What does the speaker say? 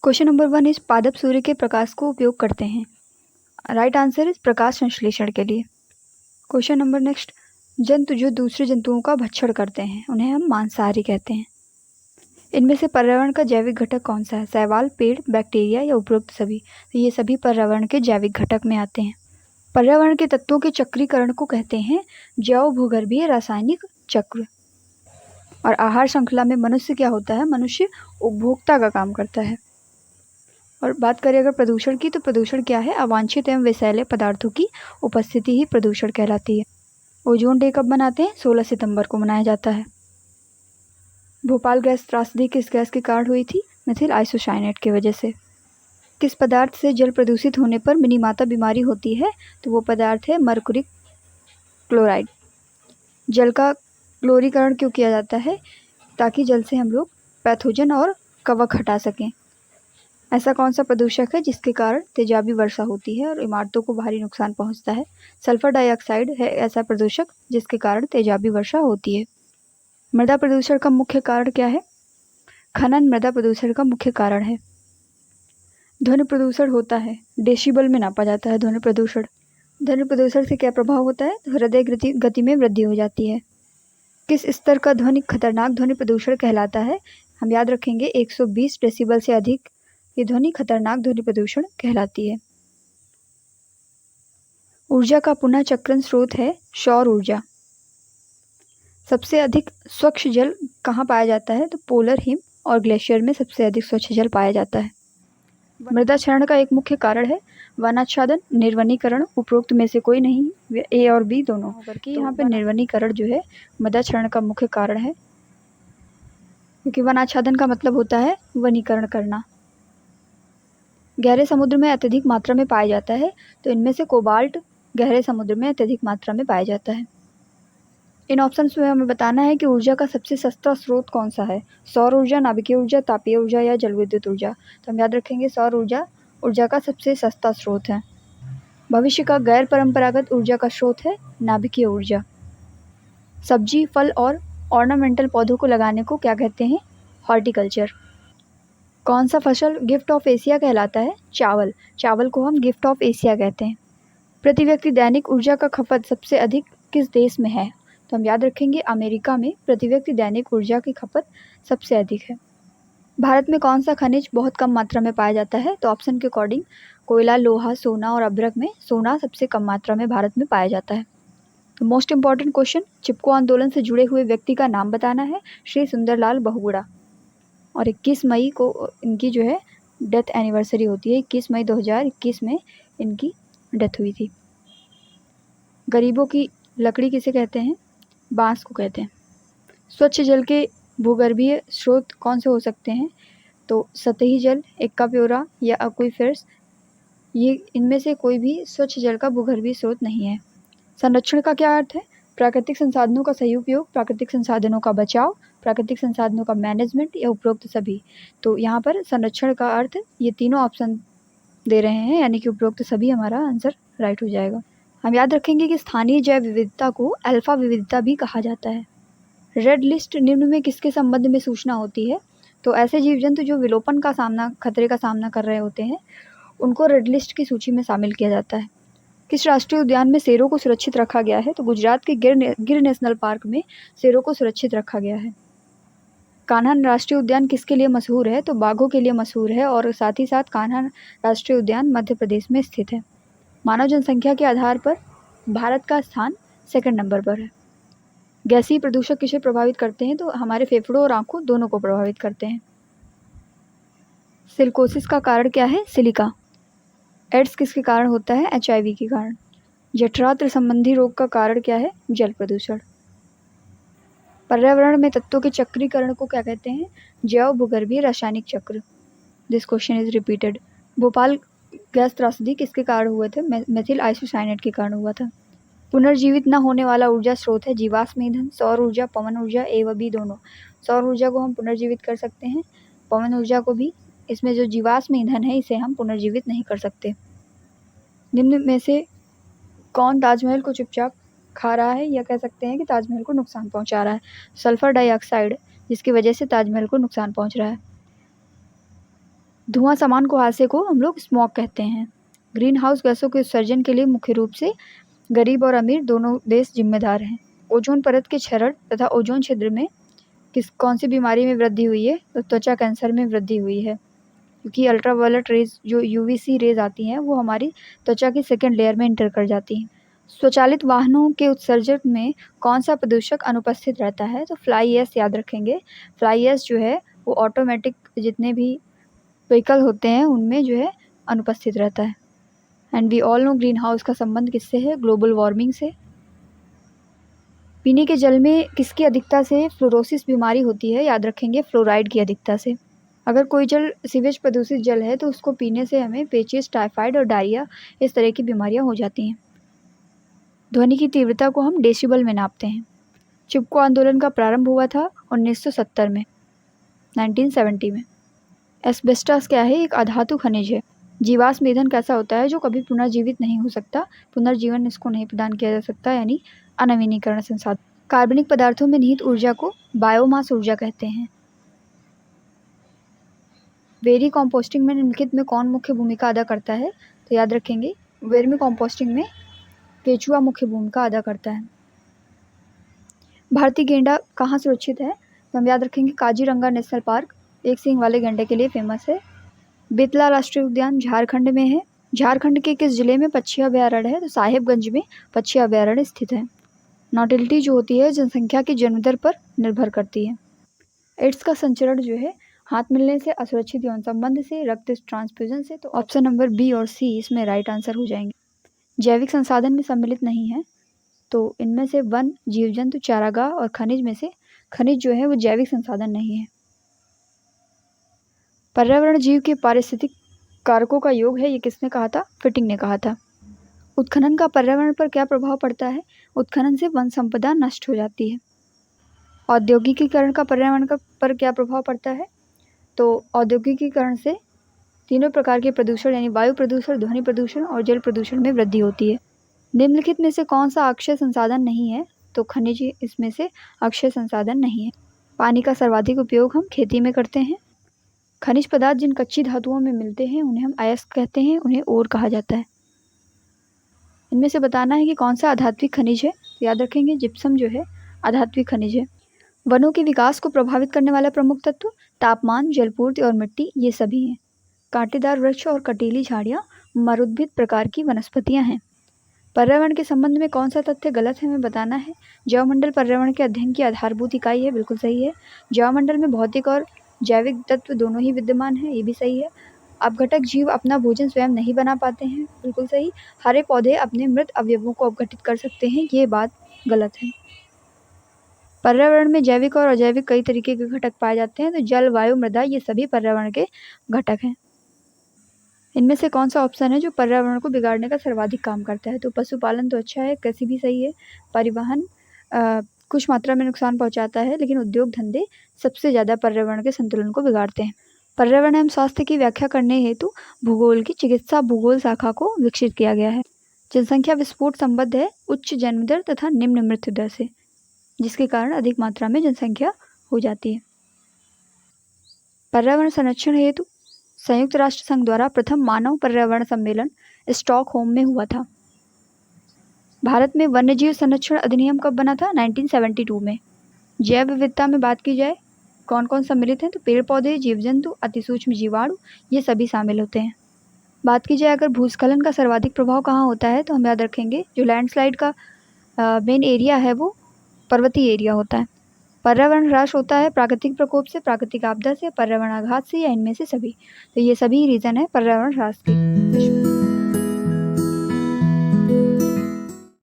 Question number 1 इस पादप सूर्य के प्रकाश को उपयोग करते हैं। राइट आंसर इस प्रकाश संश्लेषण के लिए। क्वेश्चन नंबर नेक्स्ट, जंतु जो दूसरे जंतुओं का भक्षण करते हैं उन्हें हम मांसाहारी कहते हैं। इनमें से पर्यावरण का जैविक घटक कौन सा है? शैवाल, पेड़, बैक्टीरिया या उपरोक्त सभी? तो ये सभी पर्यावरण के जैविक घटक में आते हैं। पर्यावरण के तत्वों के चक्रीकरण को कहते हैं जैव भूगर्भीय रासायनिक चक्र। और आहार श्रृंखला में मनुष्य क्या होता है? मनुष्य उपभोक्ता का काम करता है। और बात करें अगर प्रदूषण की, तो प्रदूषण क्या है? अवांछित एवं विषैले पदार्थों की उपस्थिति ही प्रदूषण कहलाती है। ओजोन डे कब मनाते हैं? 16 सितंबर को मनाया जाता है। भोपाल गैस त्रासदी किस गैस के कारण हुई थी? मिथिल आइसोसाइनेट की वजह से। किस पदार्थ से जल प्रदूषित होने पर मिनीमाता बीमारी होती है? तो वो पदार्थ है मर्कुरी क्लोराइड। जल का क्लोरीकरण क्यों किया जाता है? ताकि जल से हम लोग पैथोजन और कवक हटा सकें। ऐसा कौन सा प्रदूषक है जिसके कारण तेजाबी वर्षा होती है और इमारतों को भारी नुकसान पहुंचता है? सल्फर डाइऑक्साइड है ऐसा प्रदूषक जिसके कारण तेजाबी वर्षा होती है। मृदा प्रदूषण का मुख्य कारण क्या है? खनन मृदा प्रदूषण का मुख्य कारण है। ध्वनि प्रदूषण होता है, डेसिबल में नापा जाता है ध्वनि प्रदूषण। ध्वनि प्रदूषण से क्या प्रभाव होता है? हृदय गति में वृद्धि हो जाती है। किस स्तर का ध्वनि खतरनाक ध्वनि प्रदूषण कहलाता है? हम याद रखेंगे 120 डेसिबल से अधिक ये ध्वनि खतरनाक ध्वनि प्रदूषण कहलाती है। ऊर्जा का पुनः चक्रण स्रोत है सौर ऊर्जा। सबसे अधिक स्वच्छ जल कहाँ पाया जाता है? तो पोलर हिम और ग्लेशियर में सबसे अधिक स्वच्छ जल पाया जाता है। मृदा क्षरण का एक मुख्य कारण है वनाच्छादन, निर्वनीकरण। उपरोक्त में से कोई नहीं, ए और बी दोनों होकर के यहाँ पे निर्वनीकरण जो है मृदा क्षरण का मुख्य कारण है, क्योंकि वनाच्छादन का मतलब होता है वनीकरण करना। गहरे समुद्र में अत्यधिक मात्रा में पाया जाता है, तो इनमें से कोबाल्ट गहरे समुद्र में अत्यधिक मात्रा में पाया जाता है। इन ऑप्शंस में हमें बताना है कि ऊर्जा का सबसे सस्ता स्रोत कौन सा है? सौर ऊर्जा, नाभिकीय ऊर्जा, तापीय ऊर्जा या जल विद्युत ऊर्जा? तो हम याद रखेंगे सौर ऊर्जा ऊर्जा का सबसे सस्ता स्रोत है। भविष्य का गैर परंपरागत ऊर्जा का स्रोत है नाभिकीय ऊर्जा। सब्जी, फल और ऑर्नामेंटल पौधों को लगाने को क्या कहते हैं? हॉर्टिकल्चर। कौन सा फसल गिफ्ट ऑफ एशिया कहलाता है? चावल। चावल को हम गिफ्ट ऑफ एशिया कहते हैं। प्रति व्यक्ति दैनिक ऊर्जा का खपत सबसे अधिक किस देश में है? तो हम याद रखेंगे अमेरिका में प्रति व्यक्ति दैनिक ऊर्जा की खपत सबसे अधिक है। भारत में कौन सा खनिज बहुत कम मात्रा में पाया जाता है? तो ऑप्शन के अकॉर्डिंग कोयला, लोहा, सोना और अभ्रक में सोना सबसे कम मात्रा में भारत में पाया जाता है। तो मोस्ट इंपॉर्टेंट क्वेश्चन, चिपको आंदोलन से जुड़े हुए व्यक्ति का नाम बताना है। श्री सुंदरलाल बहुगुणा। और 21 मई को इनकी जो है डेथ एनिवर्सरी होती है। 21 मई 2021 में इनकी डेथ हुई थी। गरीबों की लकड़ी किसे कहते हैं? बांस को कहते हैं। स्वच्छ जल के भूगर्भीय स्रोत कौन से हो सकते हैं? तो सतही जल, एक्का प्योरा या एक्वीफर्स, ये इनमें से कोई भी स्वच्छ जल का भूगर्भीय स्रोत नहीं है। संरक्षण का क्या अर्थ है? प्राकृतिक संसाधनों का सही उपयोग, प्राकृतिक संसाधनों का बचाव, प्राकृतिक संसाधनों का मैनेजमेंट या उपरोक्त सभी? तो यहाँ पर संरक्षण का अर्थ ये तीनों ऑप्शन दे रहे हैं, यानी कि उपरोक्त सभी हमारा आंसर राइट हो जाएगा। हम याद रखेंगे कि स्थानीय जैव विविधता को अल्फा विविधता भी कहा जाता है। रेड लिस्ट निम्न में किसके संबंध में सूचना होती है? तो ऐसे जीव जंतु जो विलोपन का खतरे का सामना कर रहे होते हैं उनको रेड लिस्ट की सूची में शामिल किया जाता है। किस राष्ट्रीय उद्यान में शेरों को सुरक्षित रखा गया है? तो गुजरात के गिर नेशनल पार्क में शेरों को सुरक्षित रखा गया है। कान्हा राष्ट्रीय उद्यान किसके लिए मशहूर है? तो बाघों के लिए मशहूर है और साथ ही साथ कान्हा राष्ट्रीय उद्यान मध्य प्रदेश में स्थित है। मानव जनसंख्या के आधार पर भारत का स्थान सेकंड नंबर पर है। गैसीय प्रदूषक किसे प्रभावित करते हैं? तो हमारे फेफड़ों और आंखों दोनों को प्रभावित करते हैं। सिलिकोसिस का कारण क्या है? सिलिका। एड्स किसके कारण होता है? HIV के कारण। जठरांत्र संबंधी रोग का कारण क्या है? जल प्रदूषण। पर्यावरण में तत्वों के चक्रीकरण को क्या कहते हैं? जैव भूगर्भीय रासायनिक चक्र। This question is repeated. Bhopal gas त्रासदी किसके कारण हुए थे? मेथिल आइसोसाइनेट के कारण हुआ था। पुनर्जीवित न होने वाला ऊर्जा स्रोत है जीवाश्म ईंधन, सौर ऊर्जा, पवन ऊर्जा, ए व बी दोनों। सौर ऊर्जा को हम पुनर्जीवित कर सकते हैं, पवन ऊर्जा को भी। इसमें जो जीवाश्म ईंधन है इसे हम पुनर्जीवित नहीं कर सकते। निम्न में से कौन ताजमहल को चुपचाप खा रहा है, या कह सकते हैं कि ताजमहल को नुकसान पहुंचा रहा है? सल्फर डाइऑक्साइड, जिसकी वजह से ताजमहल को नुकसान पहुंच रहा है। धुआं समान कुहासे को हम लोग स्मॉग कहते हैं। ग्रीन हाउस गैसों के उत्सर्जन के लिए मुख्य रूप से गरीब और अमीर दोनों देश जिम्मेदार हैं। ओजोन परत के क्षरण तथा ओजोन छिद्र में कौन सी बीमारी में वृद्धि हुई है? तो त्वचा कैंसर में वृद्धि हुई है, क्योंकि अल्ट्रावायलेट रेज जो यूवीसी रेज आती हैं वो हमारी त्वचा की सेकेंड लेयर में इंटर कर जाती हैं। स्वचालित वाहनों के उत्सर्जन में कौन सा प्रदूषक अनुपस्थित रहता है? तो फ्लाई ऐश याद रखेंगे। फ्लाई ऐश जो है वो ऑटोमेटिक जितने भी व्हीकल होते हैं उनमें जो है अनुपस्थित रहता है। And we all know green house का संबंध किससे है? ग्लोबल वार्मिंग से। पीने के जल में किसकी अधिकता से फ्लोरोसिस बीमारी होती है? याद रखेंगे, फ्लोराइड की अधिकता से। अगर कोई जल सीवेज प्रदूषित जल है तो उसको पीने से हमें पेचिस, टाइफाइड और डायरिया इस तरह की बीमारियां हो जाती हैं। ध्वनि की तीव्रता को हम डेसिबल में नापते हैं। चिपको आंदोलन का प्रारंभ हुआ था 1970 में, 1970 में। एस्बेस्टस क्या है? एक अधातु खनिज है। जीवाश्म ईंधन कैसा होता है जो कभी पुनर्जीवित नहीं हो सकता? पुनर्जीवन इसको नहीं प्रदान किया जा सकता, यानी अनवीनीकरण संसाधन। कार्बनिक पदार्थों में निहित ऊर्जा को बायोमास ऊर्जा कहते हैं। वेरी कॉम्पोस्टिंग में निम्नलिखित में कौन मुख्य भूमिका अदा करता है? तो याद रखेंगे, वेर्मी कॉम्पोस्टिंग में केचुआ मुख्य भूमिका अदा करता है। भारतीय गेंडा कहाँ सुरक्षित है? तो हम याद रखेंगे काजीरंगा नेशनल पार्क एक सींग वाले गेंडे के लिए फेमस है। बेतला राष्ट्रीय उद्यान झारखंड में है। झारखंड के किस जिले में पक्षी अभयारण्य है? तो साहिबगंज में पक्षी अभयारण्य स्थित है। नॉटिलिटी जो होती है जनसंख्या की जन्म दर पर निर्भर करती है। एड्स का संचरण जो है हाथ मिलने से, असुरक्षित यौन संबंध से, रक्त ट्रांसफ्यूजन से। तो ऑप्शन नंबर बी और सी इसमें राइट आंसर हो जाएंगे। जैविक संसाधन में सम्मिलित नहीं है, तो इनमें से वन, जीव जंतु, चारागाह और खनिज में से खनिज जो है वो जैविक संसाधन नहीं है। पर्यावरण जीव के पारिस्थितिक कारकों का योग है, ये किसने कहा था? फिटिंग ने कहा था। उत्खनन का पर्यावरण पर क्या प्रभाव पड़ता है? उत्खनन से वन संपदा नष्ट हो जाती है। औद्योगिकीकरण का पर्यावरण पर क्या प्रभाव पड़ता है? तो औद्योगिकीकरण से तीनों प्रकार के प्रदूषण यानी वायु प्रदूषण, ध्वनि प्रदूषण और जल प्रदूषण में वृद्धि होती है। निम्नलिखित में से कौन सा अक्षय संसाधन नहीं है? तो खनिज इसमें से अक्षय संसाधन नहीं है। पानी का सर्वाधिक उपयोग हम खेती में करते हैं। खनिज पदार्थ जिन कच्ची धातुओं में मिलते हैं उन्हें हम अयस्क कहते हैं, उन्हें ओर कहा जाता है। इनमें से बताना है कि कौन सा आधात्विक खनिज है। तो याद रखेंगे जिप्सम जो है आधात्विक खनिज है। वनों के विकास को प्रभावित करने वाला प्रमुख तत्व तापमान, जलपूर्ति और मिट्टी, ये सभी हैं। कांटेदार वृक्ष और कटीली झाड़ियाँ मरुद्भिद प्रकार की वनस्पतियाँ हैं। पर्यावरण के संबंध में कौन सा तथ्य गलत है हमें बताना है। जैवमंडल पर्यावरण के अध्ययन की आधारभूत इकाई है, बिल्कुल सही है। जैवमंडल में भौतिक और जैविक तत्व दोनों ही विद्यमान हैं, ये भी सही है। अपघटक जीव अपना भोजन स्वयं नहीं बना पाते हैं, बिल्कुल सही। हरे पौधे अपने मृत अवयवों को अपघटित कर सकते हैं, ये बात गलत है। पर्यावरण में जैविक और अजैविक कई तरीके के घटक पाए जाते हैं, तो जल, वायु, मृदा ये सभी पर्यावरण के घटक हैं। इनमें से कौन सा ऑप्शन है जो पर्यावरण को बिगाड़ने का सर्वाधिक काम करता है? तो पशुपालन तो अच्छा है, कृषि भी सही है। परिवहन कुछ मात्रा में नुकसान पहुंचाता है, लेकिन उद्योग धंधे सबसे ज़्यादा पर्यावरण के संतुलन को बिगाड़ते हैं। पर्यावरण एवं स्वास्थ्य की व्याख्या करने हेतु भूगोल की चिकित्सा भूगोल शाखा को विकसित किया गया है। जनसंख्या विस्फोट संबद्ध है उच्च जन्म दर तथा निम्न मृत्यु दर से, जिसके कारण अधिक मात्रा में जनसंख्या हो जाती है। पर्यावरण संरक्षण हेतु संयुक्त राष्ट्र संघ द्वारा प्रथम मानव पर्यावरण सम्मेलन स्टॉकहोम में हुआ था। भारत में वन्यजीव संरक्षण अधिनियम कब बना था? 1972 में। जैव विविधता में बात की जाए कौन कौन सम्मिलित हैं? तो पेड़ पौधे, जीव जंतु, अतिसूक्ष्म जीवाणु, ये सभी शामिल होते हैं। बात की जाए अगर भूस्खलन का सर्वाधिक प्रभाव कहाँ होता है, तो हम याद रखेंगे जो लैंडस्लाइड का मेन एरिया है वो पर्वतीय एरिया होता है। पर्यावरण ह्रास होता है प्राकृतिक प्रकोप से, प्राकृतिक आपदा से, पर्यावरण आघात से, या इनमें से सभी। तो ये सभी रीज़न है पर्यावरण ह्रास के।